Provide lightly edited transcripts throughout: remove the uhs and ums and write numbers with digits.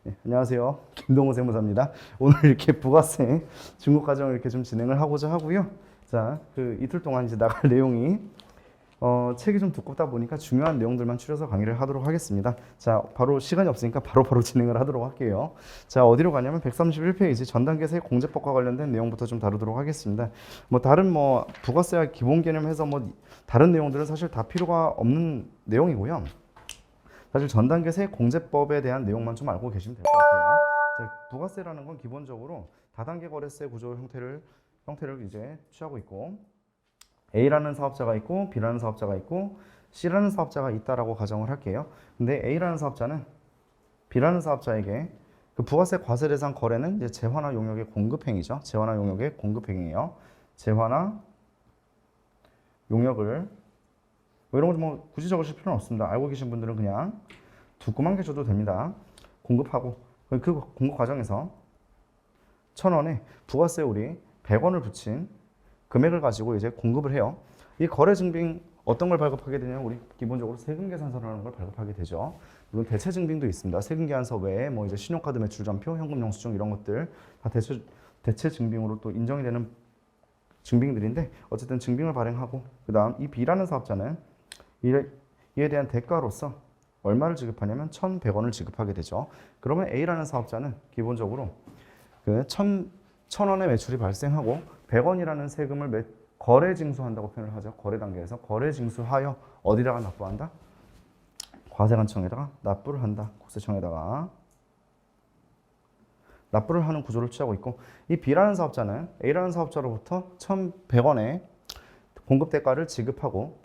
네, 안녕하세요. 김동호 세무사입니다. 오늘 이렇게 부가세 중국 과정을 이렇게 좀 진행을 하고자 하고요. 자, 그 이틀 동안 이제 나갈 내용이 책이 좀 두껍다 보니까 중요한 내용들만 추려서 강의를 하도록 하겠습니다. 자, 바로 시간이 없으니까 바로 진행을 하도록 할게요. 자, 어디로 가냐면 131페이지 전단계세 공제법과 관련된 내용부터 좀 다루도록 하겠습니다. 뭐 다른 뭐 부가세와 기본 개념해서 뭐 다른 내용들은 사실 다 필요가 없는 내용이고요. 사실 전단계세 공제법에 대한 내용만 좀 알고 계시면 될 것 같아요. 자, 부가세라는 건 기본적으로 다단계 거래세 구조 형태를 이제 취하고 있고 A라는 사업자가 있고 B라는 사업자가 있고 C라는 사업자가 있다라고 가정을 할게요. 근데 A라는 사업자는 B라는 사업자에게 그 부가세 과세 대상 거래는 이제 재화나 용역의 공급행위죠. 재화나 용역의 공급행위예요. 재화나 용역을 뭐 이런 거 뭐 굳이 적으실 필요는 없습니다. 알고 계신 분들은 그냥 두꺼만 게 줘도 됩니다. 공급하고 그 공급 과정에서 1,000원에 부가세 우리 100원을 붙인 금액을 가지고 이제 공급을 해요. 이 거래 증빙 어떤 걸 발급하게 되냐면 우리 기본적으로 세금 계산서라는 걸 발급하게 되죠. 물론 대체 증빙도 있습니다. 세금 계산서 외에 뭐 이제 신용카드 매출 전표, 현금 영수증 이런 것들 다 대체 증빙으로 또 인정이 되는 증빙들인데 어쨌든 증빙을 발행하고 그다음 이 B라는 사업자는 이에 대한 대가로서 얼마를 지급하냐면 1,100원을 지급하게 되죠. 그러면 A라는 사업자는 기본적으로 그 1,000원의 매출이 발생하고 100원이라는 세금을 거래 징수한다고 표현을 하죠. 거래 단계에서 거래 징수하여 어디다가 납부한다? 과세관청에다가 납부를 한다. 국세청에다가 납부를 하는 구조를 취하고 있고 이 B라는 사업자는 A라는 사업자로부터 1,100원의 공급 대가를 지급하고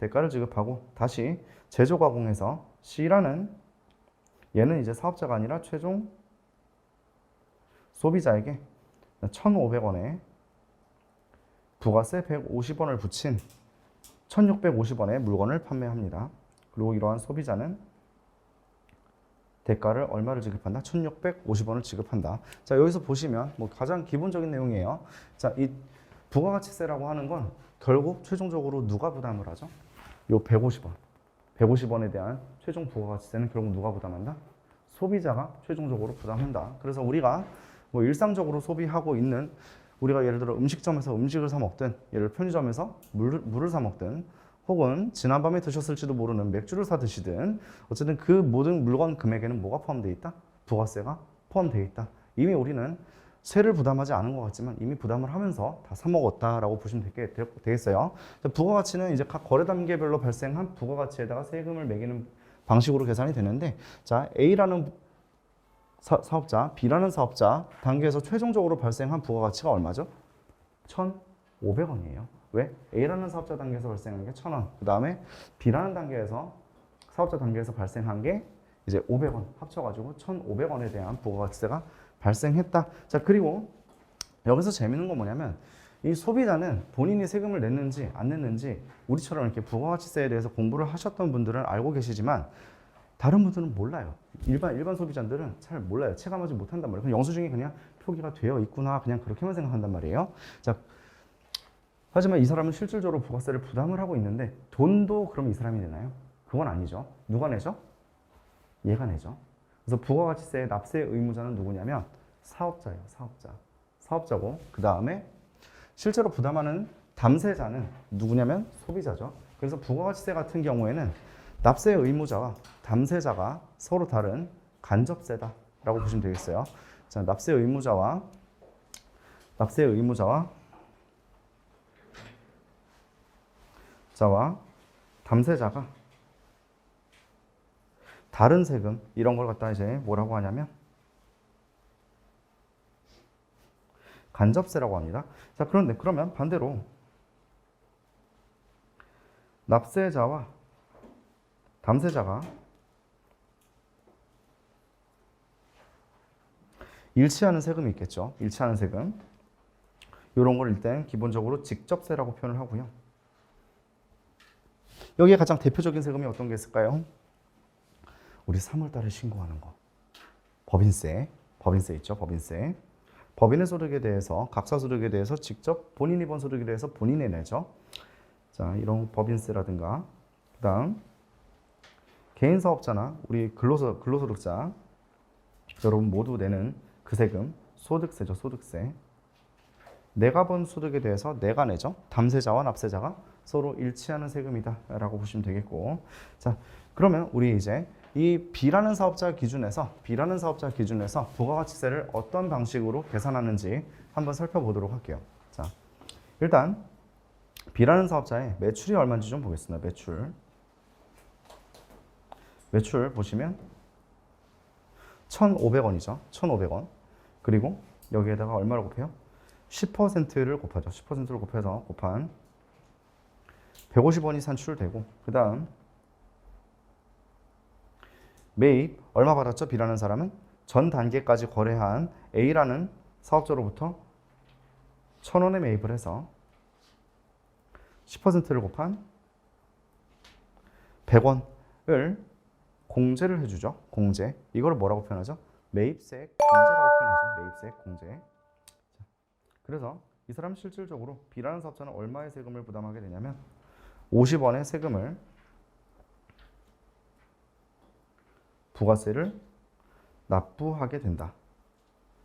다시 제조 가공해서 C라는 얘는 이제 사업자가 아니라 최종 소비자에게 1,500원에 부가세 150원을 붙인 1,650원의 물건을 판매합니다. 그리고 이러한 소비자는 대가를 얼마를 지급한다? 1,650원을 지급한다. 자, 여기서 보시면 뭐 가장 기본적인 내용이에요. 자, 이 부가가치세라고 하는 건 결국 최종적으로 누가 부담을 하죠? 요 150원. 150원에 대한 최종 부가가치세는 결국 누가 부담한다? 소비자가 최종적으로 부담한다. 그래서 우리가 뭐 일상적으로 소비하고 있는 우리가 예를 들어 음식점에서 음식을 사 먹든 예를 들어 편의점에서 물을 사 먹든 혹은 지난밤에 드셨을지도 모르는 맥주를 사 드시든 어쨌든 그 모든 물건 금액에는 뭐가 포함되어 있다? 부가세가 포함되어 있다. 이미 우리는 세를 부담하지 않은 것 같지만 이미 부담을 하면서 다 사 먹었다라고 보시면 되겠어요. 부가가치는 이제 각 거래 단계별로 발생한 부가가치에다가 세금을 매기는 방식으로 계산이 되는데 자, A라는 사업자, B라는 사업자 단계에서 최종적으로 발생한 부가가치가 얼마죠? 1,500원이에요. 왜? A라는 사업자 단계에서 발생한 게 1,000원. 그 다음에 B라는 사업자 단계에서 발생한 게 이제 500원 합쳐가지고 1,500원에 대한 부가가치세가 발생했다. 자, 그리고 여기서 재밌는 건 뭐냐면 이 소비자는 본인이 세금을 냈는지 안 냈는지 우리처럼 이렇게 부가가치세에 대해서 공부를 하셨던 분들은 알고 계시지만 다른 분들은 몰라요. 일반 소비자들은 잘 몰라요. 체감하지 못한단 말이에요. 영수증이 그냥 표기가 되어 있구나 그냥 그렇게만 생각한단 말이에요. 자, 하지만 이 사람은 실질적으로 부가세를 부담을 하고 있는데 돈도 그럼 이 사람이 내나요? 그건 아니죠. 누가 내죠? 얘가 내죠. 그래서 부가가치세 납세 의무자는 누구냐면 사업자예요. 사업자고 그 다음에 실제로 부담하는 담세자는 누구냐면 소비자죠. 그래서 부가가치세 같은 경우에는 납세 의무자와 담세자가 서로 다른 간접세다라고 보시면 되겠어요. 자, 납세 의무자와 담세자가 다른 세금 이런 걸 갖다 이제 뭐라고 하냐면 간접세라고 합니다. 자, 그러면 반대로 납세자와 담세자가 일치하는 세금이 있겠죠. 일치하는 세금. 이런 걸 일단 기본적으로 직접세라고 표현을 하고요. 여기에 가장 대표적인 세금이 어떤 게 있을까요? 우리 3월달에 신고하는 거. 법인세 있죠. 법인세. 법인의 소득에 대해서 각사 소득에 대해서 직접 본인이 번 소득에 대해서 본인이 내죠. 자, 이런 법인세라든가 그다음 개인 사업자나 우리 근로소득자 여러분 모두 내는 그 세금, 소득세죠, 소득세. 내가 번 소득에 대해서 내가 내죠. 담세자와 납세자가 서로 일치하는 세금이다 라고 보시면 되겠고, 자 그러면 우리 이제 이 B라는 사업자 기준에서 부가가치세를 어떤 방식으로 계산하는지 한번 살펴보도록 할게요. 자 일단 B라는 사업자의 매출이 얼마인지 좀 보겠습니다. 매출 보시면 1,500원이죠. 1,500원. 그리고 여기에다가 얼마를 곱해요? 10%를 곱하죠. 10%를 곱해서 곱한 150원이 산출되고, 그 다음 매입 얼마 받았죠? B라는 사람은 전 단계까지 거래한 A라는 사업자로부터 1,000원에 매입을 해서 10%를 곱한 100원을 공제를 해주죠. 공제. 이걸 뭐라고 표현하죠? 매입세액 공제라고 표현하죠. 매입세액 공제. 그래서 이 사람 실질적으로 B라는 사업자는 얼마의 세금을 부담하게 되냐면 50원의 세금을, 부가세를 납부하게 된다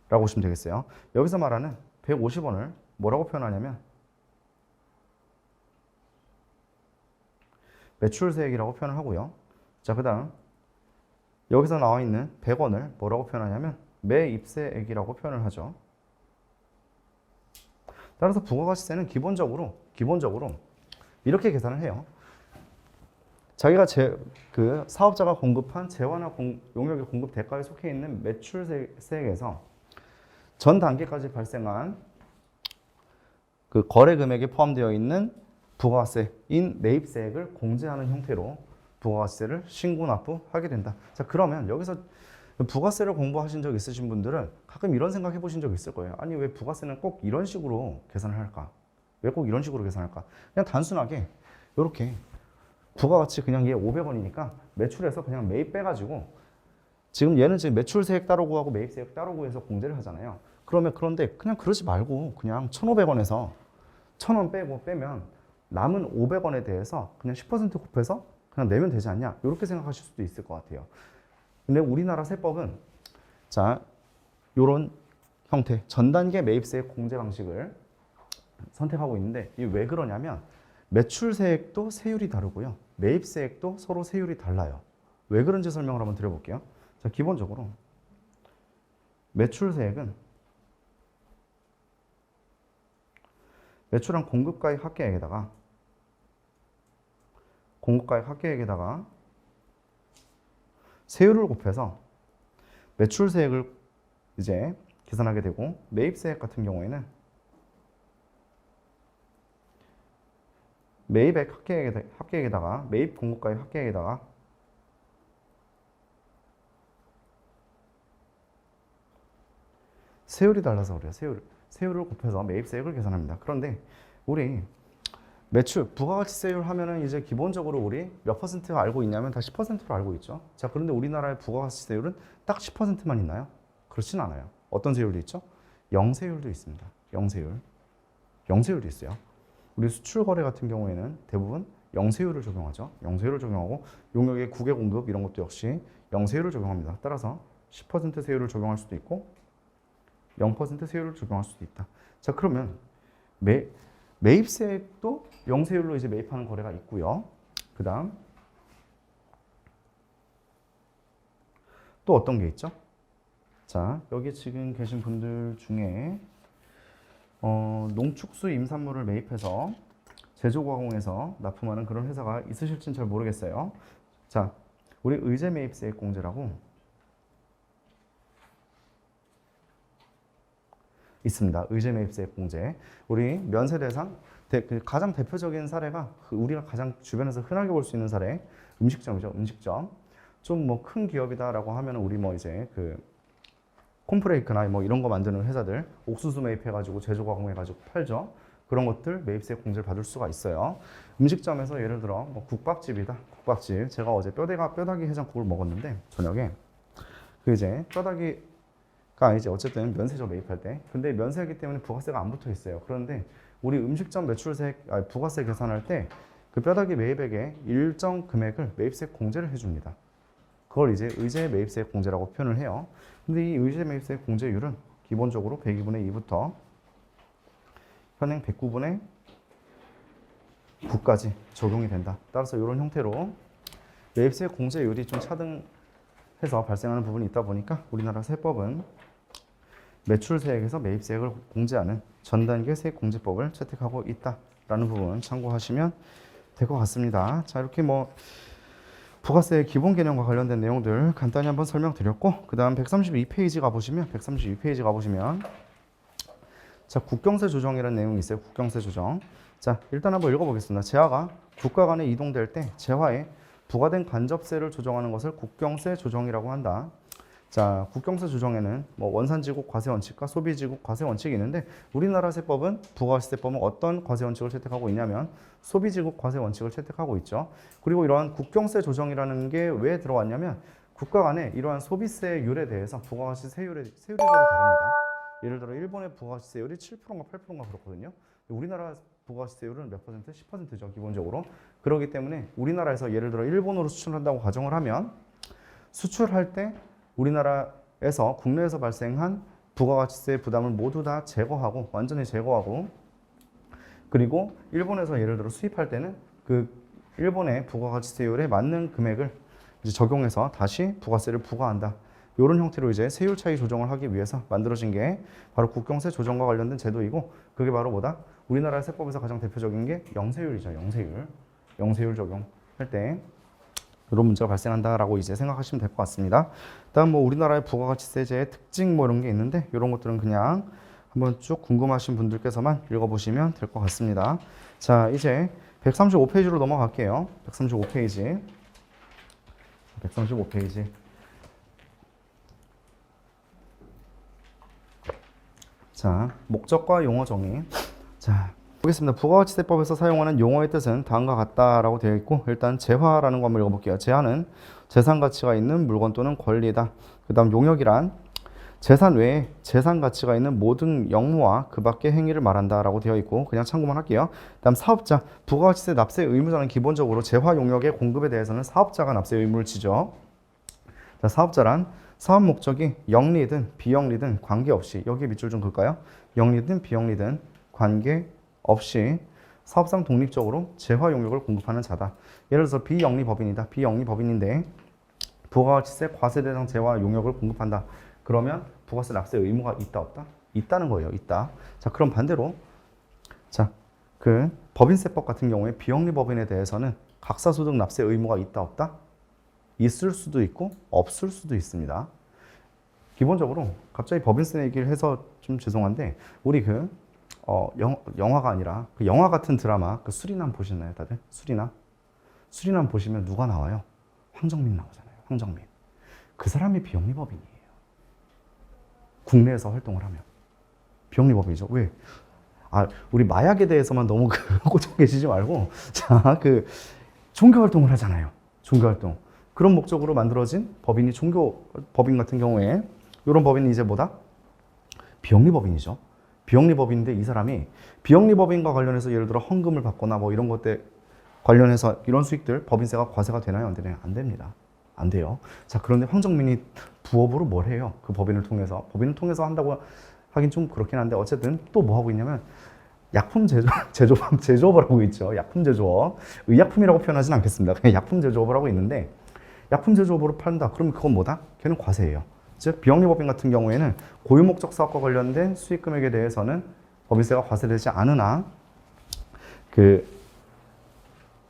라고 보시면 되겠어요. 여기서 말하는 150원을 뭐라고 표현하냐면 매출세액이라고 표현을 하고요. 자, 그 다음 여기서 나와 있는 100원을 뭐라고 표현하냐면 매입세액이라고 표현을 하죠. 따라서 부가가치세는 기본적으로 이렇게 계산을 해요. 자기가 그 사업자가 공급한 재화나 용역의 공급 대가에 속해 있는 매출세액에서 전 단계까지 발생한 그 거래 금액에 포함되어 있는 부가세인 매입세액을 공제하는 형태로 부가가치세를 신고 납부하게 된다. 자, 그러면 여기서 부가세를 공부하신 적 있으신 분들은 가끔 이런 생각 해보신 적 있을 거예요. 아니, 왜 부가세는 꼭 이런 식으로 계산을 할까? 왜 꼭 이런 식으로 계산할까? 그냥 단순하게 이렇게 부가가치 그냥 얘 500원이니까 매출에서 그냥 매입 빼가지고, 지금 얘는 지금 매출세액 따로 구하고 매입세액 따로 구해서 공제를 하잖아요. 그런데 그냥 그러지 말고 그냥 1,500원에서 1,000원 빼면 남은 500원에 대해서 그냥 10% 곱해서 그냥 내면 되지 않냐? 이렇게 생각하실 수도 있을 것 같아요. 근데 우리나라 세법은 자, 요런 형태 전단계 매입세액 공제 방식을 선택하고 있는데, 이게 왜 그러냐면 매출세액도 세율이 다르고요. 매입세액도 서로 세율이 달라요. 왜 그런지 설명을 한번 드려볼게요. 자, 기본적으로 매출세액은 매출한 공급가액 합계액에다가 세율을 곱해서 매출세액을 이제 계산하게 되고, 매입세액 같은 경우에는 매입액 합계액에다가 매입 공급가액 합계액에다가 세율이 달라서 그래요. 세율을 곱해서 매입세액을 계산합니다. 그런데 우리 매출 부가가치세율 하면은 이제 기본적으로 우리 몇 퍼센트 알고 있냐면 다 10%로 알고 있죠. 자, 그런데 우리나라의 부가가치세율은 딱 10%만 있나요? 그렇진 않아요. 어떤 세율도 있죠? 영세율도 있습니다. 영세율도 있어요. 우리 수출 거래 같은 경우에는 대부분 영세율을 적용하죠. 영세율을 적용하고 용역의 국외 공급 이런 것도 역시 영세율을 적용합니다. 따라서 10% 세율을 적용할 수도 있고 0% 세율을 적용할 수도 있다. 자, 그러면 매입세액도 영세율로 이제 매입하는 거래가 있고요. 그 다음 또 어떤 게 있죠? 자, 여기 지금 계신 분들 중에 농축수 임산물을 매입해서 제조가공해서 납품하는 그런 회사가 있으실지는 잘 모르겠어요. 자, 우리 의제 매입세액 공제라고 있습니다. 의제 매입세액 공제. 우리 면세 대상 가장 대표적인 사례가 우리가 가장 주변에서 흔하게 볼 수 있는 사례, 음식점이죠. 음식점. 좀 뭐 큰 기업이다라고 하면 우리 뭐 이제 그 콘프레이크나 뭐 이런 거 만드는 회사들 옥수수 매입해가지고 제조가공해가지고 팔죠. 그런 것들 매입세 공제를 받을 수가 있어요. 음식점에서 예를 들어 뭐 국밥집이다. 국밥집. 제가 어제 뼈다귀 해장국을 먹었는데 저녁에 그 이제 뼈다귀가 이제 어쨌든 면세죠, 매입할 때. 근데 면세이기 때문에 부가세가 안 붙어 있어요. 그런데 우리 음식점 부가세 계산할 때 그 뼈다귀 매입액의 일정 금액을 매입세 공제를 해줍니다. 그걸 이제 의제 매입세액 공제라고 표현을 해요. 근데 이 의제 매입세액 공제율은 기본적으로 102분의 2부터 현행 109분의 9까지 적용이 된다. 따라서 이런 형태로 매입세액 공제율이 좀 차등해서 발생하는 부분이 있다 보니까 우리나라 세법은 매출세액에서 매입세액을 공제하는 전단계 세액공제법을 채택하고 있다라는 부분 참고하시면 될 것 같습니다. 자, 이렇게 뭐 부가세의 기본 개념과 관련된 내용들 간단히 한번 설명드렸고, 그 다음 132페이지 가보시면 자, 국경세 조정이라는 내용이 있어요. 국경세 조정. 자, 일단 한번 읽어보겠습니다. 재화가 국가 간에 이동될 때 재화에 부과된 간접세를 조정하는 것을 국경세 조정이라고 한다. 자, 국경세 조정에는 뭐 원산지국 과세원칙과 소비지국 과세원칙이 있는데, 우리나라 세법은 부가세법은 어떤 과세원칙을 채택하고 있냐면 소비지국 과세원칙을 채택하고 있죠. 그리고 이러한 국경세 조정이라는 게 왜 들어왔냐면 국가 간에 이러한 소비세율에 대해서 부가가치세율이 서로 다릅니다. 예를 들어 일본의 부가가치세율이 7%인가 8%인가 그렇거든요. 우리나라 부가가치세율은 몇 퍼센트? 10%죠, 기본적으로. 그렇기 때문에 우리나라에서 예를 들어 일본으로 수출한다고 가정을 하면 수출할 때 우리나라에서 국내에서 발생한 부가가치세 부담을 모두 다 제거하고, 완전히 제거하고, 그리고 일본에서 예를 들어 수입할 때는 그 일본의 부가가치세율에 맞는 금액을 이제 적용해서 다시 부가세를 부과한다. 이런 형태로 이제 세율 차이 조정을 하기 위해서 만들어진 게 바로 국경세 조정과 관련된 제도이고, 그게 바로 뭐다? 우리나라 세법에서 가장 대표적인 게 영세율이죠. 영세율 적용할 때 이런 문제가 발생한다라고 이제 생각하시면 될 것 같습니다. 다음 뭐 우리나라의 부가가치세제의 특징 뭐 이런 게 있는데, 이런 것들은 그냥 한번 쭉 궁금하신 분들께서만 읽어보시면 될 것 같습니다. 자, 이제 135페이지로 넘어갈게요. 135페이지. 자, 목적과 용어 정의. 자, 보겠습니다. 부가가치세법에서 사용하는 용어의 뜻은 다음과 같다라고 되어 있고, 일단 재화라는 거 한번 읽어볼게요. 재화는 재산 가치가 있는 물건 또는 권리다. 그 다음 용역이란 재산 외에 재산 가치가 있는 모든 영무와 그 밖의 행위를 말한다라고 되어 있고, 그냥 참고만 할게요. 다음 사업자, 부가가치세 납세 의무자는 기본적으로 재화 용역의 공급에 대해서는 사업자가 납세 의무를 지죠. 자, 사업자란 사업 목적이 영리든 비영리든 관계없이, 여기에 밑줄 좀 그을까요? 영리든 비영리든 관계없이 사업상 독립적으로 재화 용역을 공급하는 자다. 예를 들어서 비영리법인이다. 비영리법인인데 부가가치세 과세 대상 재화 용역을 공급한다. 그러면 부가세 납세 의무가 있다 없다? 있다는 거예요. 있다. 자, 그럼 반대로 자, 그 법인세법 같은 경우에 비영리법인에 대해서는 각사소득 납세 의무가 있다 없다? 있을 수도 있고 없을 수도 있습니다. 기본적으로 갑자기 법인세 얘기를 해서 좀 죄송한데, 우리 그 영화가 아니라 그 영화 같은 드라마, 그 수리남 보셨나요, 다들? 수리남 보시면 누가 나와요? 황정민 나오잖아요. 황정민. 그 사람이 비영리법인이에요. 국내에서 활동을 하면 비영리법인이죠. 왜? 아, 우리 마약에 대해서만 너무 꽂혀 계시지 말고, 자, 그 종교 활동을 하잖아요. 종교 활동. 그런 목적으로 만들어진 법인이 종교법인 같은 경우에, 이런 법인이 이제 뭐다? 비영리법인이죠. 비영리법인인데 이 사람이 비영리법인과 관련해서 예를 들어 헌금을 받거나 뭐 이런 것들 관련해서 이런 수익들 법인세가 과세가 되나요? 안 되나요? 안 됩니다. 안 돼요. 자, 그런데 황정민이 부업으로 뭘 해요? 그 법인을 통해서 한다고 하긴 좀 그렇긴 한데, 어쨌든 또 뭐 하고 있냐면 약품 제조업을 하고 있죠. 약품 제조업. 의약품이라고 표현하진 않겠습니다. 그냥 약품 제조업을 하고 있는데, 약품 제조업으로 판다. 그럼 그건 뭐다? 걔는 과세예요. 즉 비영리법인 같은 경우에는 고유목적 사업과 관련된 수익 금액에 대해서는 법인세가 과세되지 않으나, 그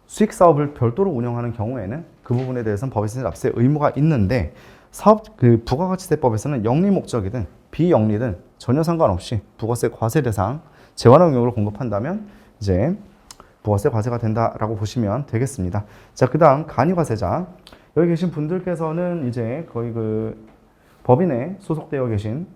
수익 사업을 별도로 운영하는 경우에는 그 부분에 대해서는 법인세 납세 의무가 있는데, 그 부가가치세법에서는 영리 목적이든 비영리든 전혀 상관없이 부가세 과세 대상 재화 용역을 공급한다면 이제 부가세 과세가 된다라고 보시면 되겠습니다. 자, 그다음 간이과세자. 여기 계신 분들께서는 이제 거의 그 법인에 소속되어 계신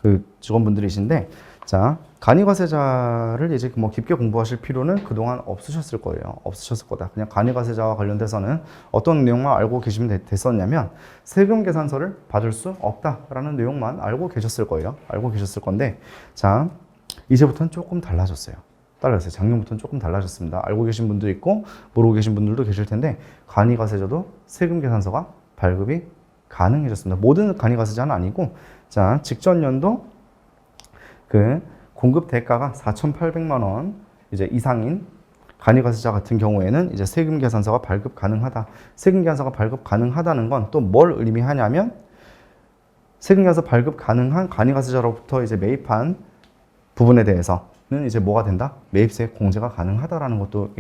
그 직원분들이신데, 자, 간이과세자를 이제 뭐 깊게 공부하실 필요는 그동안 없으셨을 거예요. 없으셨을 거다. 그냥 간이과세자와 관련돼서는 어떤 내용만 알고 계시면 됐었냐면, 세금 계산서를 받을 수 없다라는 내용만 알고 계셨을 거예요. 알고 계셨을 건데, 자, 이제부터는 조금 달라졌어요. 작년부터는 조금 달라졌습니다. 알고 계신 분도 있고 모르고 계신 분들도 계실 텐데, 간이과세자도 세금 계산서가 발급이 가능해졌습니다. 모든 간이가세자는 아니고, 자, 직전 연도 그 공급 대가가 4,800만 원 이제 이상인 간이가세자 같은 경우에는 이제 세금 계산서가 발급 가능하다. 세금 계산서가 발급 가능하다는 건 또 뭘 의미하냐면, 세금 계산서 발급 가능한 간이가세자로부터 이제 매입한 부분에 대해서는 이제 뭐가 된다? 매입세 공제가 가능하다라는 것도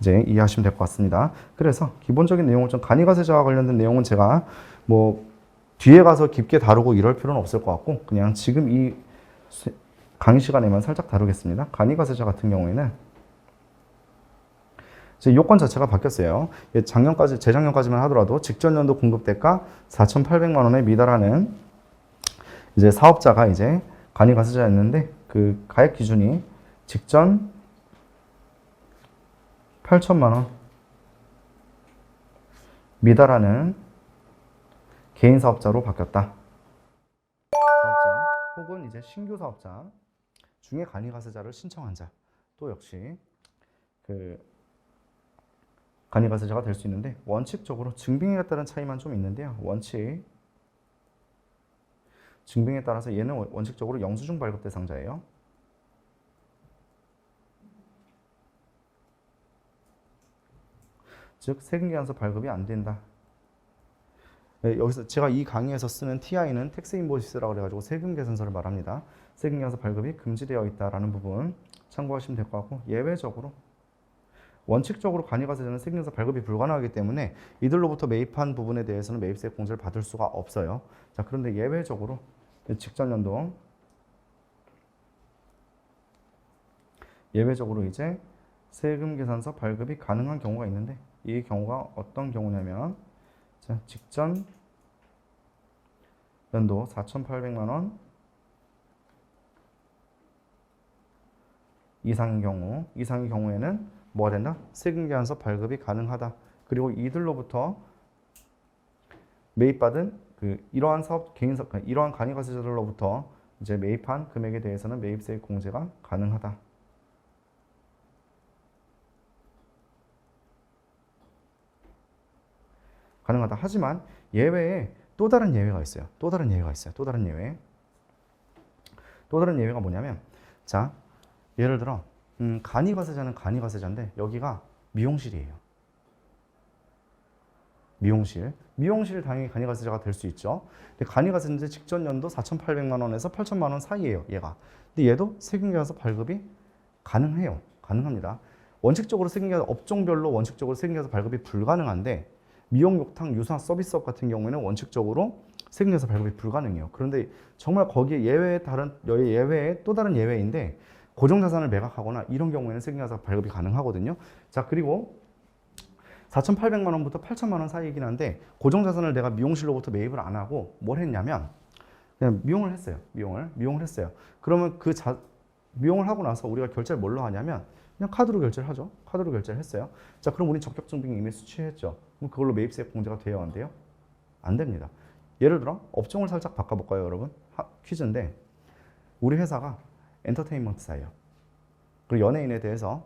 이제 이해하시면 될 것 같습니다. 그래서 기본적인 내용을 좀 간이가세자와 관련된 내용은 제가 뭐 뒤에 가서 깊게 다루고 이럴 필요는 없을 것 같고, 그냥 지금 이 강의 시간에만 살짝 다루겠습니다. 간이가세자 같은 경우에는 이제 요건 자체가 바뀌었어요. 작년까지, 재작년까지만 하더라도 직전 연도 공급 대가 4,800만 원에 미달하는 이제 사업자가 이제 간이가세자였는데, 그 가액 기준이 직전 8천만 원 미달하는 개인 사업자로 바뀌었다. 사업자 혹은 이제 신규 사업자 중에 간이가세자를 신청한 자 또 역시 그 간이가세자가 될 수 있는데, 원칙적으로 증빙에 따른 차이만 좀 있는데요. 증빙에 따라서 얘는 원칙적으로 영수증 발급 대상자예요. 즉 세금계산서 발급이 안 된다. 네, 여기서 제가 이 강의에서 쓰는 TI는 텍스 인보이스라고 해가지고 세금계산서를 말합니다. 세금계산서 발급이 금지되어 있다라는 부분 참고하시면 될 것 같고, 예외적으로 원칙적으로 간이가세자는 세금계산서 발급이 불가능하기 때문에 이들로부터 매입한 부분에 대해서는 매입세 공제를 받을 수가 없어요. 자, 그런데 예외적으로 직전 연도 예외적으로 이제 세금계산서 발급이 가능한 경우가 있는데, 이 경우가 어떤 경우냐면, 자, 직전 연도 4,800만 원 이상인 경우에는 뭐가 된다? 세금계산서 발급이 가능하다. 그리고 이들로부터 매입받은 이러한 사업 개인 사업, 이러한 간이가세자들로부터 이제 매입한 금액에 대해서는 매입세 공제가 가능하다. 가능하다. 하지만 예외에 또 다른 예외가 있어요. 또 다른 예외가 뭐냐면, 자, 예를 들어 간이가세자는 간이가세자인데 여기가 미용실이에요. 미용실 당연히 간이가세자가 될 수 있죠. 근데 간이가세자인데 직전 연도 4,800만 원에서 8천만 원 사이예요, 얘가. 근데 얘도 세금계산서 발급이 가능합니다. 원칙적으로 업종별로 원칙적으로 세금계산서 발급이 불가능한데, 미용, 욕탕, 유사, 서비스업 같은 경우에는 원칙적으로 세금계산서 발급이 불가능해요. 그런데 정말 거기에 예외에 또 다른 예외인데, 고정자산을 매각하거나 이런 경우에는 세금계산서 발급이 가능하거든요. 자, 그리고 4,800만 원부터 8천만 원 사이이긴 한데, 고정자산을 내가 미용실로부터 매입을 안 하고 뭘 했냐면 그냥 미용을 했어요. 그러면 미용을 하고 나서 우리가 결제를 뭘로 하냐면 그냥 카드로 결제를 하죠. 카드로 결제를 했어요. 자, 그럼 우리 적격증빙 이미 수취했죠. 그럼 그걸로 매입세 공제가 돼야 안 돼요? 안 됩니다. 예를 들어 업종을 살짝 바꿔볼까요, 여러분? 퀴즈인데, 우리 회사가 엔터테인먼트사예요. 그리고 연예인에 대해서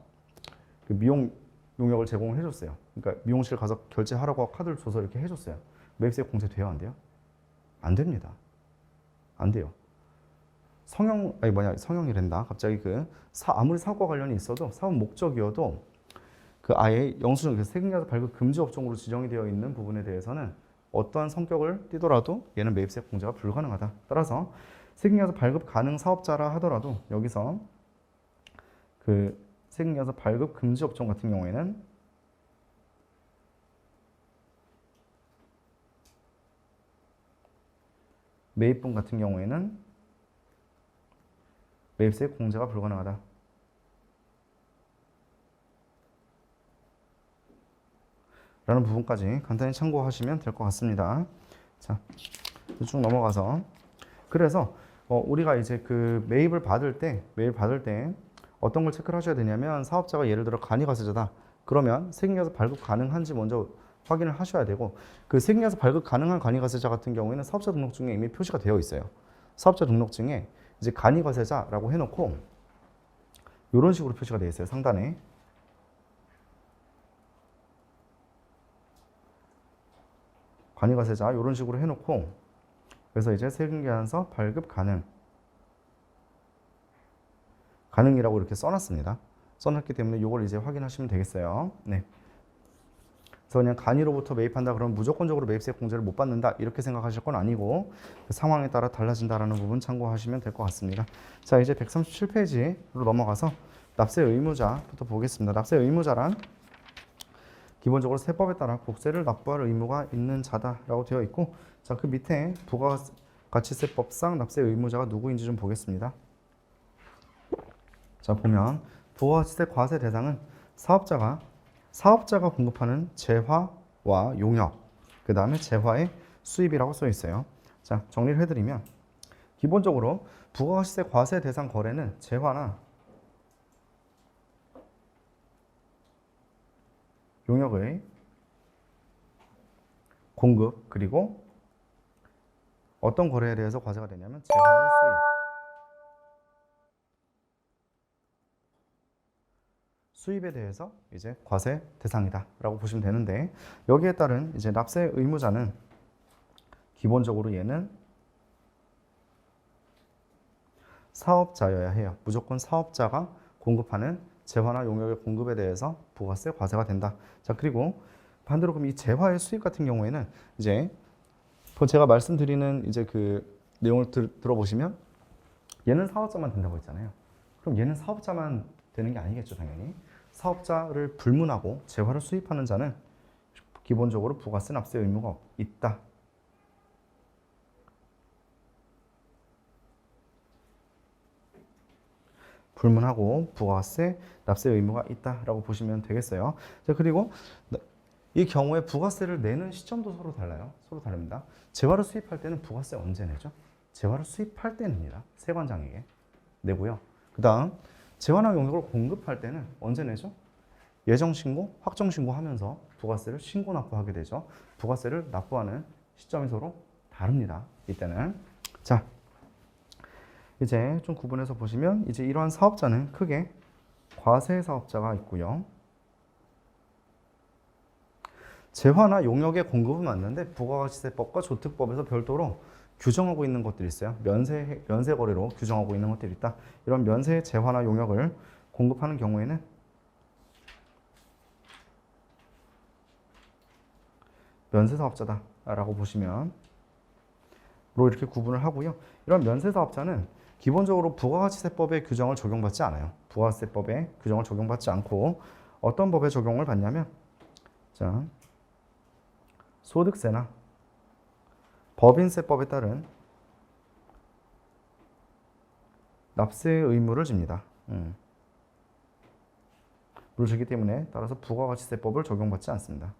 그 미용 용역을 제공을 해줬어요. 그러니까 미용실 가서 결제하라고 카드를 줘서 이렇게 해줬어요. 매입세 공제 돼요, 안 돼요? 안 됩니다. 안 돼요. 성형이란다. 갑자기 아무리 사업과 관련이 있어도, 사업 목적이어도 아예 영수증, 세금계산서 발급 금지 업종으로 지정이 되어 있는 부분에 대해서는 어떠한 성격을 띠더라도 얘는 매입세 공제가 불가능하다. 따라서 세금계산서 발급 가능 사업자라 하더라도 여기서 세금계산서 발급 금지 업종 같은 경우에는 매입분 같은 경우에는 매입세 공제가 불가능하다. 라는 부분까지 간단히 참고하시면 될 것 같습니다. 자, 쭉 넘어가서, 그래서 우리가 이제 매입을 받을 때 어떤 걸 체크를 하셔야 되냐면, 사업자가 예를 들어 간이가세자다. 그러면 세금계산서 발급 가능한지 먼저 확인을 하셔야 되고, 세금계산서 발급 가능한 간이가세자 같은 경우에는 사업자 등록증에 이미 표시가 되어 있어요. 사업자 등록증에 이제 간이가세자라고 해놓고 이런 식으로 표시가 되어 있어요, 상단에. 관이과세자 이런 식으로 해놓고 그래서 이제 세금계산서 발급 가능이라고 이렇게 써놨습니다. 써놨기 때문에 이걸 이제 확인하시면 되겠어요. 네. 그래서 그냥 간이로부터 매입한다 그러면 무조건적으로 매입세 공제를 못 받는다 이렇게 생각하실 건 아니고 그 상황에 따라 달라진다라는 부분 참고하시면 될 것 같습니다. 자, 이제 137페이지로 넘어가서 납세 의무자부터 보겠습니다. 납세 의무자란 기본적으로 세법에 따라 국세를 납부할 의무가 있는 자다라고 되어 있고, 자, 그 밑에 부가가치세법상 납세 의무자가 누구인지 좀 보겠습니다. 자, 보면 부가가치세 과세 대상은 사업자가 공급하는 재화와 용역, 그 다음에 재화의 수입이라고 써 있어요. 자, 정리를 해드리면 기본적으로 부가가치세 과세 대상 거래는 재화나 용역의 공급, 그리고 어떤 거래에 대해서 과세가 되냐면 재화의 수입에 대해서 이제 과세 대상이다라고 보시면 되는데, 여기에 따른 이제 납세 의무자는 기본적으로 얘는 사업자여야 해요. 무조건 사업자가 공급하는 재화나 용역의 공급에 대해서 부가세 과세가 된다. 자, 그리고 반대로 그럼 이 재화의 수입 같은 경우에는 이제 제가 말씀드리는 이제 그 내용을 들어보시면 얘는 사업자만 된다고 했잖아요. 그럼 얘는 사업자만 되는 게 아니겠죠, 당연히. 사업자를 불문하고 재화를 수입하는 자는 기본적으로 부가세 납세 의무가 있다. 불문하고 부가세 납세 의무가 있다라고 보시면 되겠어요. 자, 그리고 이 경우에 부가세를 내는 시점도 서로 달라요. 서로 다릅니다. 재화를 수입할 때는 부가세 언제 내죠? 재화를 수입할 때 냅니다. 세관장에게 내고요. 그 다음 재화나 용역을 공급할 때는 언제 내죠? 예정신고, 확정신고 하면서 부가세를 신고 납부하게 되죠. 부가세를 납부하는 시점이 서로 다릅니다. 이때는. 자, 이제 좀 구분해서 보시면 이제 이러한 사업자는 크게 과세 사업자가 있고요. 재화나 용역의 공급은 맞는데 부가가치세법과 조특법에서 별도로 규정하고 있는 것들이 있어요. 면세 거래로 규정하고 있는 것들이 있다. 이런 면세 재화나 용역을 공급하는 경우에는 면세 사업자다라고 보시면 이렇게 구분을 하고요. 이런 면세 사업자는 기본적으로 부가가치세법의 규정을 적용받지 않아요. 부가세법의 규정을 적용받지 않고 어떤 법의 적용을 받냐면, 자, 소득세나 법인세법에 따른 납세 의무를 집니다. 를 지기 때문에 따라서 부가가치세법을 적용받지 않습니다.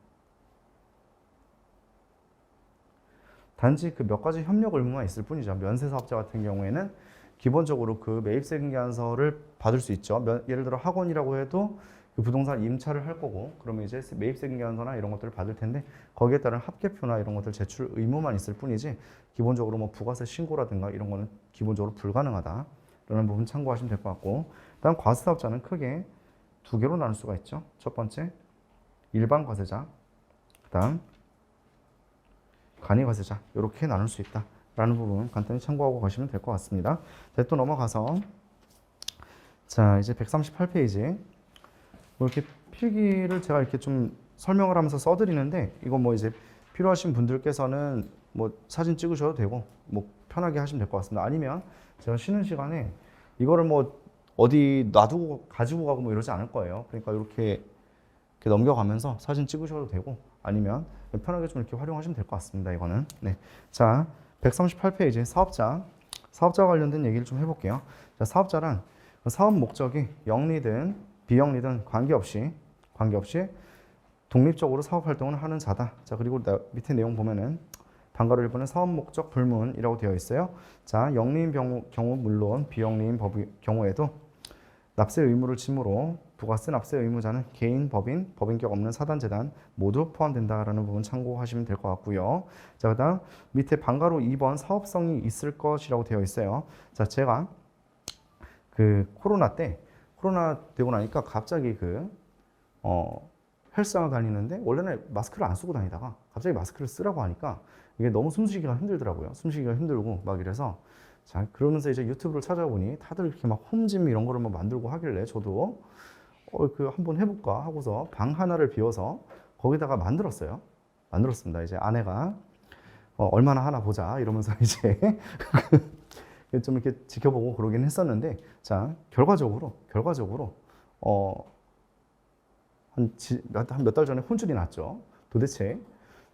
단지 그 몇 가지 협력 의무만 있을 뿐이죠. 면세 사업자 같은 경우에는 기본적으로 그 매입세금계산서를 받을 수 있죠. 예를 들어 학원이라고 해도 그 부동산 임차를 할 거고, 그러면 이제 매입세금계산서나 이런 것들을 받을 텐데 거기에 따른 합계표나 이런 것들 제출 의무만 있을 뿐이지 기본적으로 뭐 부가세 신고라든가 이런 거는 기본적으로 불가능하다라는 부분 참고하시면 될 것 같고, 다음 과세사업자는 크게 두 개로 나눌 수가 있죠. 첫 번째 일반 과세자, 그다음 간이과세자, 이렇게 나눌 수 있다라는 부분 간단히 참고하고 가시면 될 것 같습니다. 자, 또 넘어가서 자, 이제 138페이지 뭐 이렇게 필기를 제가 이렇게 좀 설명을 하면서 써드리는데, 이거 뭐 이제 필요하신 분들께서는 뭐 사진 찍으셔도 되고 뭐 편하게 하시면 될 것 같습니다. 아니면 제가 쉬는 시간에 이거를 뭐 어디 놔두고 가지고 가고 뭐 이러지 않을 거예요. 그러니까 이렇게 넘겨가면서 사진 찍으셔도 되고, 아니면 편하게 좀 이렇게 활용하시면 될 것 같습니다. 이거는. 네. 자, 138페이지 사업자 관련된 얘기를 좀 해볼게요. 자, 사업자란 사업 목적이 영리든 비영리든 관계없이 독립적으로 사업 활동을 하는 자다. 자, 그리고 밑에 내용 보면은 단가로 1번에 사업 목적 불문이라고 되어 있어요. 자, 영리인 경우 물론 비영리인 경우에도 납세 의무를 지므로 부가세 납세 의무자는 개인, 법인격 없는 사단재단 모두 포함된다라는 부분 참고하시면 될 것 같고요. 자, 그다음 밑에 방가로 2번 사업성이 있을 것이라고 되어 있어요. 자, 제가 그 코로나 되고 나니까 갑자기 헬스장을 다니는데 원래는 마스크를 안 쓰고 다니다가 갑자기 마스크를 쓰라고 하니까 이게 너무 숨쉬기가 힘들더라고요. 숨쉬기가 힘들고 막 이래서 자, 그러면서 이제 유튜브를 찾아보니 다들 이렇게 막 홈짐 이런 거를 막 만들고 하길래 저도 그 한번 해볼까 하고서 방 하나를 비워서 거기다가 만들었어요. 만들었습니다. 이제 아내가 얼마나 하나 보자 이러면서 이제 좀 이렇게 지켜보고 그러긴 했었는데 자, 결과적으로 한 몇 달 전에 혼쭐이 났죠. 도대체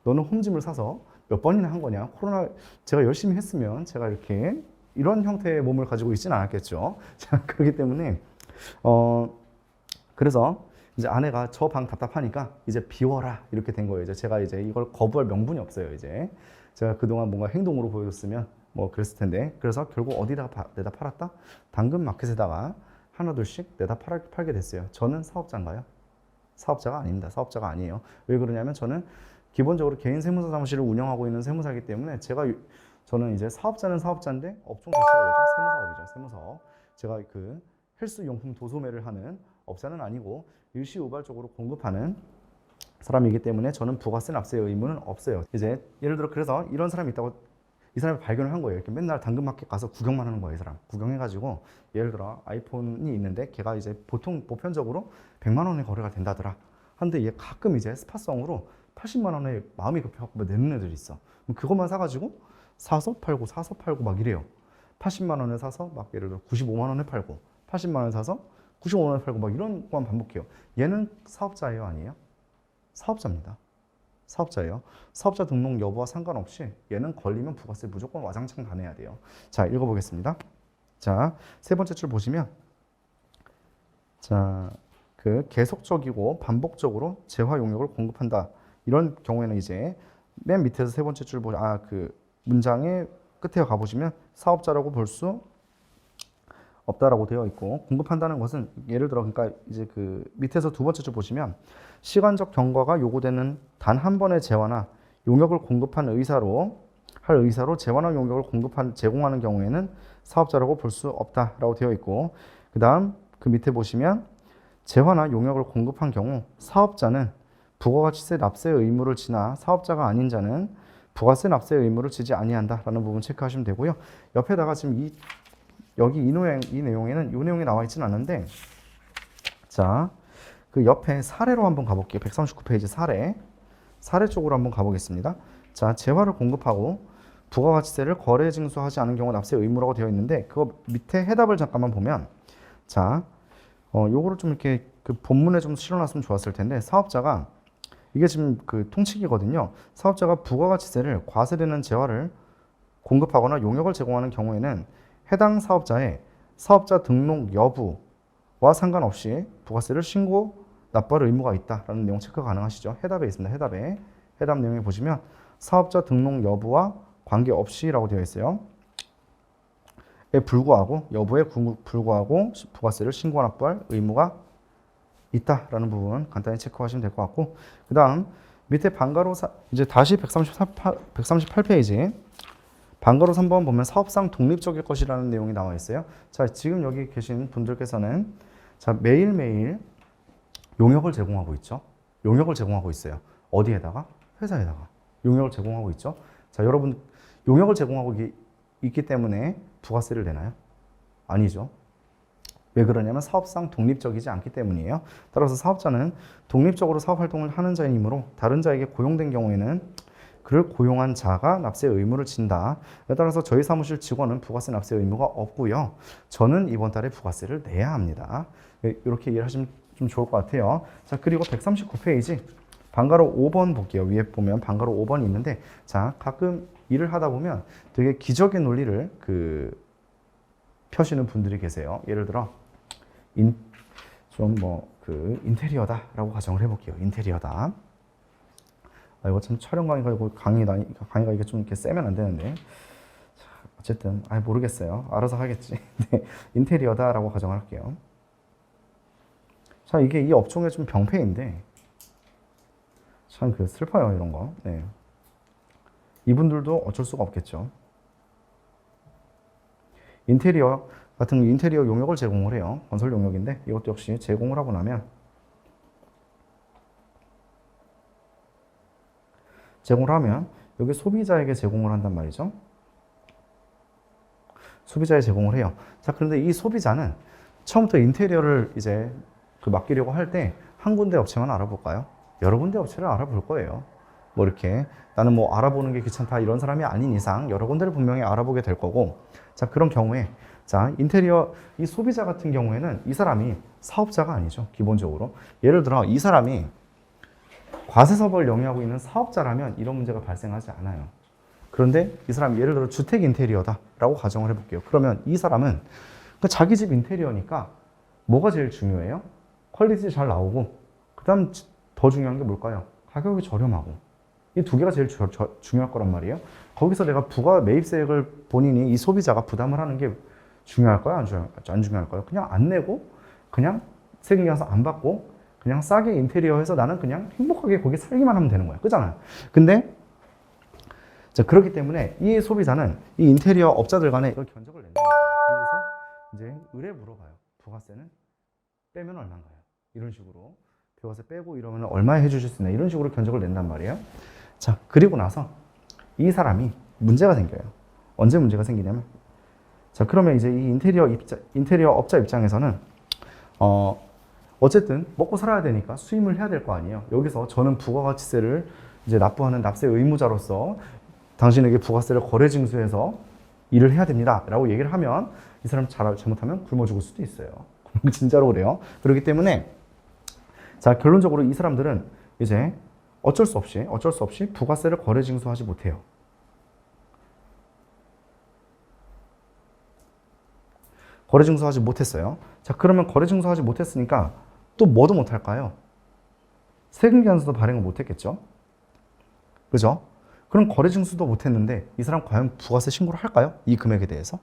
너는 홈짐을 사서 몇 번이나 한 거냐? 코로나 제가 열심히 했으면 제가 이렇게 이런 형태의 몸을 가지고 있지는 않았겠죠. 자, 그렇기 때문에 그래서 이제 아내가 저 방 답답하니까 이제 비워라 이렇게 된 거예요. 이제 제가 이제 이걸 거부할 명분이 없어요. 이제 제가 그동안 뭔가 행동으로 보여줬으면 뭐 그랬을 텐데 그래서 결국 어디다가 내다 팔았다? 당근 마켓에다가 하나 둘씩 내다 팔게 됐어요. 저는 사업자인가요? 사업자가 아닙니다. 사업자가 아니에요. 왜 그러냐면 저는 기본적으로 개인 세무사 사무실을 운영하고 있는 세무사이기 때문에 저는 이제 사업자는 사업자인데 업종 자체가 뭐죠? 세무사업이죠. 세무사업. 제가 그 헬스 용품 도소매를 하는 업자는 아니고 일시우발적으로 공급하는 사람이기 때문에 저는 부가세 납세의 의무는 없어요. 이제 예를 들어 그래서 이런 사람이 있다고 이 사람이 발견을 한 거예요. 이렇게 맨날 당근마켓 가서 구경만 하는 거예요, 이 사람. 구경해가지고 예를 들어 아이폰이 있는데 걔가 이제 보통 보편적으로 100만 원에 거래가 된다더라. 한데 얘 가끔 이제 스파성으로 80만 원에 마음이 급해갖고 내는 애들이 있어. 그것만 사가지고 사서 팔고 막 이래요. 80만 원에 사서 막 예를 들어 95만 원에 팔고 80만 원에 사서 95만 원에 팔고 막 이런 것만 반복해요. 얘는 사업자예요, 아니에요? 사업자입니다. 사업자예요. 사업자 등록 여부와 상관없이 얘는 걸리면 부가세 무조건 와장창 다 내야 돼요. 자, 읽어보겠습니다. 자, 세 번째 줄 보시면 자, 그 계속적이고 반복적으로 재화 용역을 공급한다. 이런 경우에는 이제 맨 밑에서 세 번째 줄 그 문장의 끝에 가보시면 사업자라고 볼 수 없다라고 되어 있고 공급한다는 것은 예를 들어 그러니까 이제 그 밑에서 두 번째 줄 보시면 시간적 경과가 요구되는 단 한 번의 재화나 용역을 공급한 의사로 재화나 용역을 제공하는 경우에는 사업자라고 볼 수 없다라고 되어 있고 그 다음 그 밑에 보시면 재화나 용역을 공급한 경우 사업자는 부가가치세 납세 의무를 지나 사업자가 아닌 자는 부가세 납세 의무를 지지 아니한다라는 부분 체크하시면 되고요. 옆에다가 지금 여기 이 내용에는 이 내용이 나와 있지는 않은데 자, 그 옆에 사례로 한번 가볼게요. 139페이지 사례 쪽으로 한번 가보겠습니다. 자, 재화를 공급하고 부가가치세를 거래 징수하지 않은 경우 납세 의무라고 되어 있는데 그거 밑에 해답을 잠깐만 보면 자, 요거를 좀 이렇게 그 본문에 좀 실어놨으면 좋았을 텐데 사업자가 이게 지금 그 통칙이거든요. 사업자가 부가가치세를 과세되는 재화를 공급하거나 용역을 제공하는 경우에는 해당 사업자의 사업자 등록 여부와 상관없이 부가세를 신고 납부할 의무가 있다라는 내용 체크 가능하시죠. 해답에 있습니다. 해답 내용에 보시면 사업자 등록 여부와 관계없이라고 되어 있어요. 여부에 불구하고 부가세를 신고 납부할 의무가 있다라는 부분 간단히 체크하시면 될 것 같고 그 다음 밑에 방가로 이제 다시 138페이지 방가로 3번 보면 사업상 독립적일 것이라는 내용이 나와 있어요. 자, 지금 여기 계신 분들께서는 자, 매일매일 용역을 제공하고 있죠. 용역을 제공하고 있어요. 어디에다가? 회사에다가. 용역을 제공하고 있죠. 자, 여러분 용역을 제공하고 있기 때문에 부가세를 내나요? 아니죠. 왜 그러냐면 사업상 독립적이지 않기 때문이에요. 따라서 사업자는 독립적으로 사업활동을 하는 자이므로 다른 자에게 고용된 경우에는 그를 고용한 자가 납세 의무를 진다. 따라서 저희 사무실 직원은 부가세 납세 의무가 없고요. 저는 이번 달에 부가세를 내야 합니다. 이렇게 이해를 하시면 좀 좋을 것 같아요. 자, 그리고 139페이지 방가로 5번 볼게요. 위에 보면 방가로 5번이 있는데 자, 가끔 일을 하다 보면 되게 기적의 논리를 펴시는 분들이 계세요. 예를 들어 인테리어다라고 가정을 해볼게요. 인테리어다. 이거 참 촬영 강의가 이거 강의가 이게 좀 이렇게 세면 안 되는데. 자, 어쨌든 모르겠어요. 알아서 하겠지. 네, 인테리어다라고 가정을 할게요. 자, 이게 이 업종의 좀 병폐인데 참 슬퍼요 이런 거. 네. 이분들도 어쩔 수가 없겠죠. 인테리어 용역을 제공을 해요. 건설 용역인데 이것도 역시 제공을 하고 나면 제공을 하면 여기 소비자에게 제공을 한단 말이죠. 소비자에 제공을 해요. 자, 그런데 이 소비자는 처음부터 인테리어를 이제 맡기려고 할 때 한 군데 업체만 알아볼까요? 여러 군데 업체를 알아볼 거예요. 뭐 이렇게 나는 뭐 알아보는 게 귀찮다 이런 사람이 아닌 이상 여러 군데를 분명히 알아보게 될 거고, 자, 그런 경우에 자, 인테리어 이 소비자 같은 경우에는 이 사람이 사업자가 아니죠. 기본적으로 예를 들어 이 사람이 과세사업을 영위하고 있는 사업자라면 이런 문제가 발생하지 않아요. 그런데 이 사람이 예를 들어 주택 인테리어다라고 가정을 해볼게요. 그러면 이 사람은 자기 집 인테리어니까 뭐가 제일 중요해요? 퀄리티 잘 나오고, 그 다음 더 중요한 게 뭘까요? 가격이 저렴하고. 이 두 개가 제일 중요할 거란 말이에요. 거기서 내가 부가 매입세액을 본인이 이 소비자가 부담을 하는 게 중요할까요? 안 중요할까요? 그냥 안 내고 그냥 세금 계산서 안 받고 그냥 싸게 인테리어해서 나는 그냥 행복하게 거기 살기만 하면 되는 거야. 그잖아요. 근데 자, 그렇기 때문에 이 소비자는 이 인테리어 업자들 간에 이걸 견적을 낸다. 그래서 이제 의뢰 물어봐요. 부가세는 빼면 얼마인가요? 이런 식으로 부가세 빼고 이러면 얼마에 해주실 수 있나? 이런 식으로 견적을 낸단 말이에요. 자, 그리고 나서 이 사람이 문제가 생겨요. 언제 문제가 생기냐면, 자, 그러면 이제 이 인테리어 업자 입장에서는 어쨌든 먹고 살아야 되니까 수임을 해야 될 거 아니에요. 여기서 저는 부가가치세를 이제 납부하는 납세 의무자로서 당신에게 부가세를 거래징수해서 일을 해야 됩니다 라고 얘기를 하면 이 사람 잘못하면 굶어 죽을 수도 있어요. 진짜로 그래요. 그렇기 때문에 자, 결론적으로 이 사람들은 이제 어쩔 수 없이 부가세를 거래징수하지 못해요. 거래징수하지 못했어요. 자, 그러면 거래징수하지 못했으니까 또 뭐도 못할까요? 세금계산서도 발행을 못했겠죠. 그죠? 그럼 거래징수도 못했는데 이 사람 과연 부가세 신고를 할까요? 이 금액에 대해서?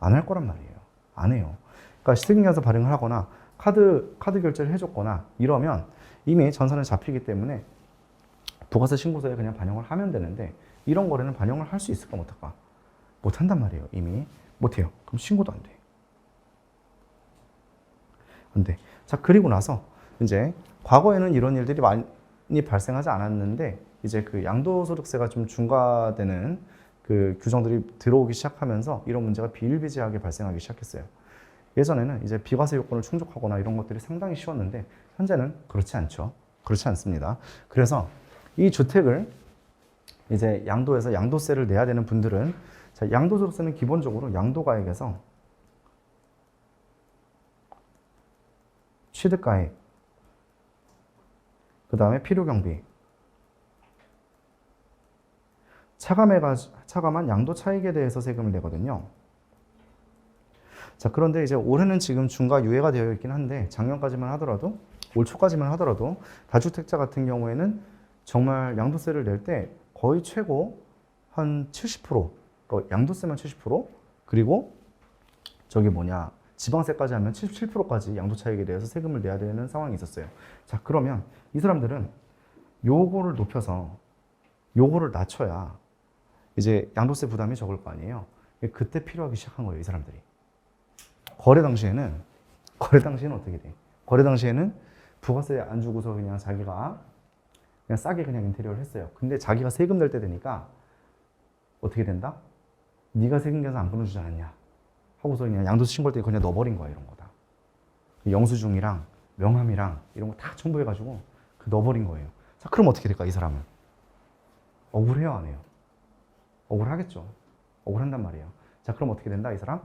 안 할 거란 말이에요. 안 해요. 그러니까 세금계산서 발행을 하거나 카드 결제를 해줬거나 이러면 이미 전산에 잡히기 때문에 부가세 신고서에 그냥 반영을 하면 되는데, 이런 거래는 반영을 할 수 있을까 못할까? 못한단 말이에요. 이미 못해요. 그럼 신고도 안 돼. 안 돼. 자, 그리고 나서 이제 과거에는 이런 일들이 많이 발생하지 않았는데 이제 그 양도소득세가 좀 중과되는 그 규정들이 들어오기 시작하면서 이런 문제가 비일비재하게 발생하기 시작했어요. 예전에는 이제 비과세 요건을 충족하거나 이런 것들이 상당히 쉬웠는데 현재는 그렇지 않죠. 그렇지 않습니다. 그래서 이 주택을 이제 양도해서 양도세를 내야 되는 분들은, 자, 양도소득세는 기본적으로 양도가액에서 취득가액, 그 다음에 필요경비, 차감한 양도 차익에 대해서 세금을 내거든요. 자, 그런데 이제 올해는 지금 중과 유예가 되어 있긴 한데 작년까지만 하더라도, 올 초까지만 하더라도 다주택자 같은 경우에는 정말 양도세를 낼 때 거의 최고 한 70%, 그러니까 양도세만 70%, 그리고 지방세까지 하면 77%까지 양도 차익에 대해서 세금을 내야 되는 상황이 있었어요. 자, 그러면 이 사람들은 요거를 높여서 요거를 낮춰야 이제 양도세 부담이 적을 거 아니에요. 그때 필요하기 시작한 거예요, 이 사람들이. 거래 당시에는 어떻게 돼? 거래 당시에는 부가세 안 주고서 그냥 자기가 그냥 싸게 그냥 인테리어를 했어요. 근데 자기가 세금 낼 때 되니까 어떻게 된다? 네가 세금 계산 안 끊어주지 않았냐 하고서 그냥 양도세 신고할 때 그냥 넣어버린 거야, 이런 거다. 영수증이랑 명함이랑 이런 거 다 첨부해가지고 넣어버린 거예요. 자, 그럼 어떻게 될까, 이 사람은? 억울해요, 안 해요? 억울하겠죠. 억울한단 말이에요. 자, 그럼 어떻게 된다, 이 사람?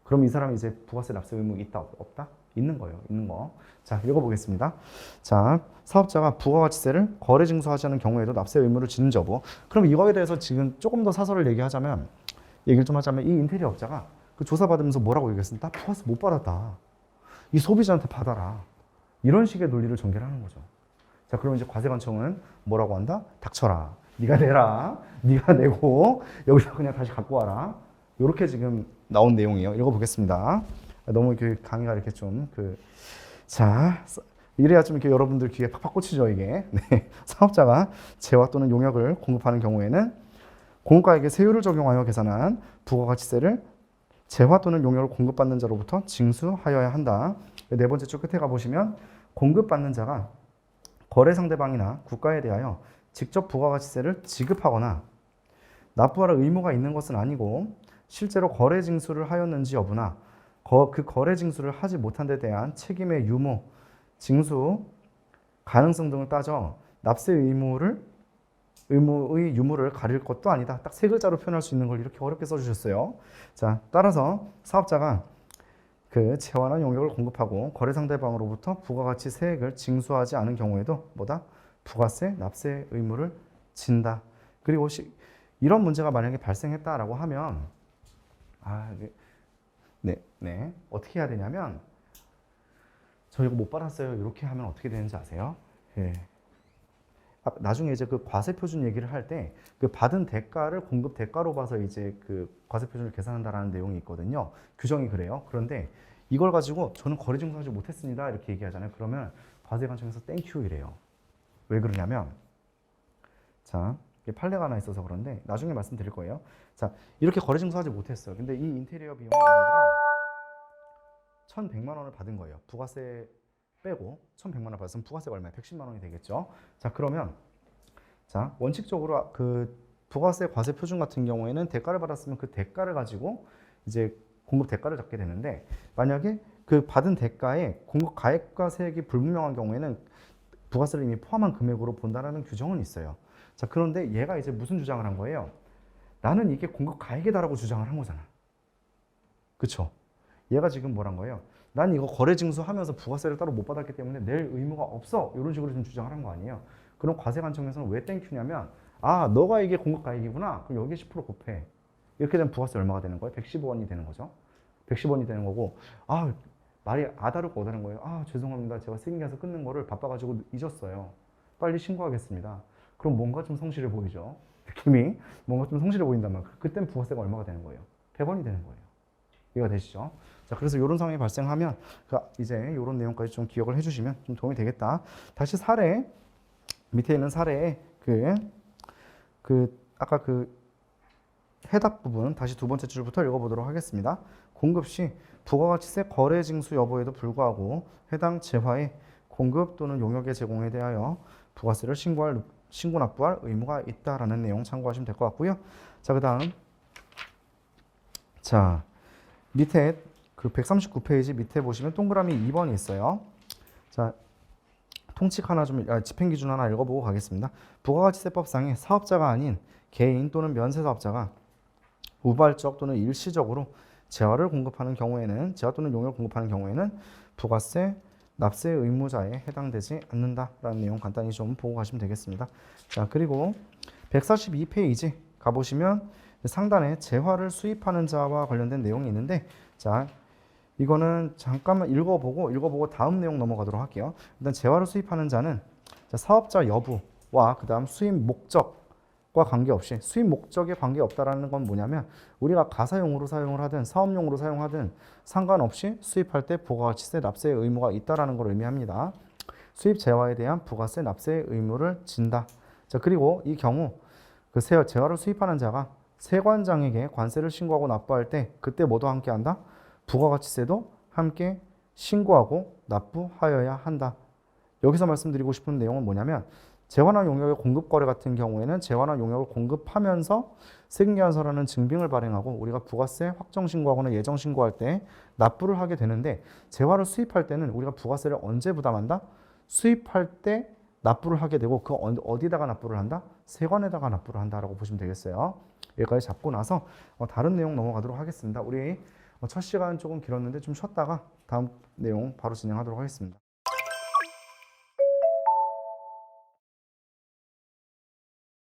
그럼 이 사람이 이제 부가세 납세 의무 있다, 없다? 있는 거예요, 있는 거. 자, 읽어보겠습니다. 자, 사업자가 부가가치세를 거래 징수하지 않은 경우에도 납세 의무를 지는 여부. 그럼 이거에 대해서 지금 조금 더 사설을 얘기를 좀 하자면 이 인테리어 업자가 그 조사받으면서 뭐라고 얘기했습니까? 나 부가세 못 받았다. 이 소비자한테 받아라. 이런 식의 논리를 전개를 하는 거죠. 자, 그럼 이제 과세관청은 뭐라고 한다? 닥쳐라. 네가 내라. 네가 내고 여기서 그냥 다시 갖고 와라. 이렇게 지금 나온 내용이에요. 읽어보겠습니다. 너무 이렇게 강의가 이렇게 좀 자, 이래야 좀 이렇게 여러분들 귀에 팍팍 꽂히죠, 이게. 네. 사업자가 재화 또는 용역을 공급하는 경우에는 공급가액에 세율을 적용하여 계산한 부가가치세를 재화 또는 용역을 공급받는 자로부터 징수하여야 한다. 네 번째 줄 끝에 가보시면 공급받는 자가 거래 상대방이나 국가에 대하여 직접 부가가치세를 지급하거나 납부할 의무가 있는 것은 아니고 실제로 거래 징수를 하였는지 여부나 그 거래 징수를 하지 못한 데 대한 책임의 유무, 징수 가능성 등을 따져 납세 의무의 유무를 가릴 것도 아니다. 딱 세 글자로 표현할 수 있는 걸 이렇게 어렵게 써주셨어요. 자, 따라서 사업자가 그 재화나 용역을 공급하고 거래 상대방으로부터 부가가치 세액을 징수하지 않은 경우에도 뭐다? 부가세 납세 의무를 진다. 그리고 이런 문제가 만약에 발생했다라고 하면 어떻게 해야 되냐면 저 이거 못 받았어요. 이렇게 하면 어떻게 되는지 아세요? 예. 나중에 이제 그 과세 표준 얘기를 할 때 그 받은 대가를 공급 대가로 봐서 이제 그 과세 표준을 계산한다라는 내용이 있거든요. 규정이 그래요. 그런데 이걸 가지고 저는 거래 징수하지 못했습니다. 이렇게 얘기하잖아요. 그러면 과세 관청에서 땡큐 이래요. 왜 그러냐면 자, 이게 판례가 하나 있어서 그런데 나중에 말씀드릴 거예요. 자, 이렇게 거래 징수하지 못했어요. 근데 이 인테리어 비용이 예를 들어 1,100만 원을 받은 거예요. 부가세 빼고 1,100만 원 받았으면 부가세가 얼마예요? 110만 원이 되겠죠. 자, 그러면 자, 원칙적으로 그 부가세 과세 표준 같은 경우에는 대가를 받았으면 그 대가를 가지고 이제 공급 대가를 잡게 되는데 만약에 그 받은 대가에 공급 가액과 세액이 불분명한 경우에는 부가세를 이미 포함한 금액으로 본다라는 규정은 있어요. 자, 그런데 얘가 이제 무슨 주장을 한 거예요? 나는 이게 공급 가액이다라고 주장을 한 거잖아. 그쵸? 얘가 지금 뭐란 거예요? 난 이거 거래 징수하면서 부가세를 따로 못 받았기 때문에 낼 의무가 없어. 이런 식으로 좀 주장을 한 거 아니에요. 그럼 과세관청에서는 왜 땡큐냐면 너가 이게 공급가액이구나. 그럼 여기에 10% 곱해. 이렇게 되면 부가세 얼마가 되는 거예요? 115원이 되는 거죠. 110원이 되는 거고 말이 아다르고 어다른 거예요. 죄송합니다. 제가 승인해서 끊는 거를 바빠가지고 잊었어요. 빨리 신고하겠습니다. 그럼 뭔가 좀 성실해 보이죠. 느낌이 뭔가 좀 성실해 보인단 말이에요. 그땐 부가세가 얼마가 되는 거예요? 100원이 되는 거예요. 이해가 되시죠? 자, 그래서 이런 상황이 발생하면 이제 이런 내용까지 좀 기억을 해주시면 좀 도움이 되겠다. 다시 사례 밑에 있는 사례에 아까 그 해답 부분 다시 두 번째 줄부터 읽어보도록 하겠습니다. 공급 시 부가가치세 거래 징수 여부에도 불구하고 해당 재화의 공급 또는 용역의 제공에 대하여 부가세를 신고 납부할 의무가 있다라는 내용 참고하시면 될 것 같고요. 자, 그다음 자 밑에 그 139페이지 밑에 보시면 동그라미 2번이 있어요. 자, 통칙 하나 집행기준 하나 읽어보고 가겠습니다. 부가가치세법상에 사업자가 아닌 개인 또는 면세사업자가 우발적 또는 일시적으로 재화를 공급하는 경우에는 재화 또는 용역을 공급하는 경우에는 부가세 납세 의무자에 해당되지 않는다라는 내용 간단히 좀 보고 가시면 되겠습니다. 자, 그리고 142페이지 가보시면 상단에 재화를 수입하는 자와 관련된 내용이 있는데 자, 이거는 잠깐만 읽어보고 다음 내용 넘어가도록 할게요. 일단 재화를 수입하는 자는 사업자 여부와 그 다음 수입 목적과 관계없이 수입 목적에 관계없다라는 건 뭐냐면 우리가 가사용으로 사용을 하든 사업용으로 사용하든 상관없이 수입할 때 부가가치세 납세 의무가 있다라는 걸 의미합니다. 수입 재화에 대한 부가세 납세 의무를 진다. 자, 그리고 이 경우 그 재화를 수입하는 자가 세관장에게 관세를 신고하고 납부할 때 그때 뭐도 함께 한다? 부가가치세도 함께 신고하고 납부하여야 한다. 여기서 말씀드리고 싶은 내용은 뭐냐면 재화나 용역의 공급 거래 같은 경우에는 재화나 용역을 공급하면서 세금계산서라는 증빙을 발행하고 우리가 부가세 확정 신고하거나 예정 신고할 때 납부를 하게 되는데 재화를 수입할 때는 우리가 부가세를 언제 부담한다? 수입할 때 납부를 하게 되고 그 어디다가 납부를 한다? 세관에다가 납부를 한다라고 보시면 되겠어요. 여기까지 잡고 나서 다른 내용 넘어가도록 하겠습니다. 우리 첫 시간 조금 길었는데 좀 쉬었다가 다음 내용 바로 진행하도록 하겠습니다.